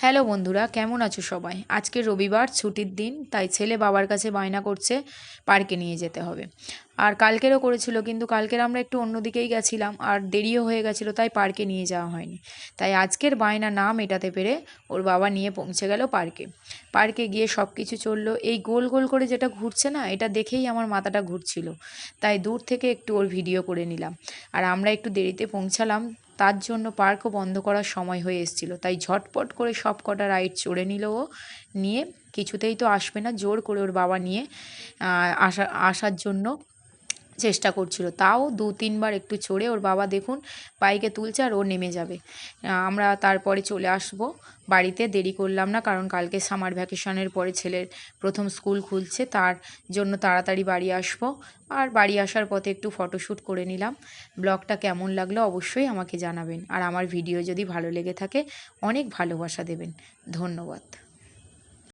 Hello বন্ধুরা, কেমন আছো সবাই? আজকে রবিবার, ছুটির দিন, তাই ছেলে বাবার কাছে বায়না করছে পার্কে নিয়ে যেতে হবে। আর কালকেরও করেছিল, কিন্তু কালকের আমরা একটু অন্যদিকেই গেছিলাম আর দেরিও হয়ে গেছিলো, তাই পার্কে নিয়ে যাওয়া হয়নি। তাই আজকের বায়না না মেটাতে পেরে ওর বাবা নিয়ে পৌঁছে গেল পার্কে। পার্কে গিয়ে সব কিছু চললো। এই গোল গোল করে যেটা ঘুরছে না, এটা দেখেই আমার মাথাটা ঘুরছিল, তাই দূর থেকে একটু ওর ভিডিও করে নিলাম। আর আমরা একটু দেরিতে পৌঁছালাম, তার জন্য পার্কও বন্ধ করার সময় হয়ে এসেছিল, তাই ঝটপট করে সব কটা রাইড চড়ে নিল ও। নিয়ে কিছুতেই তো আসবে না, জোর করে ওর বাবা নিয়ে আসার জন্য চেষ্টা করছিল। তাও 2-3 বার একটু চড়ে ওর বাবা দেখুন বাইকে তুলছে আর ও নেমে যাবে। আমরা তারপরে চলে আসব বাড়িতে। দেরি করলাম না, কারণ কালকে সামার ভ্যাকেশনের পরে ছেলের প্রথম স্কুল খুলছে, তার জন্য তাড়াতাড়ি বাড়ি আসব। আর বাড়ি আসার পথে একটু ফটোশ্যুট করে নিলাম। ব্লগটা কেমন লাগলো অবশ্যই আমাকে জানাবেন, আর আমার ভিডিও যদি ভালো লেগে থাকে অনেক ভালোবাসা দেবেন। ধন্যবাদ।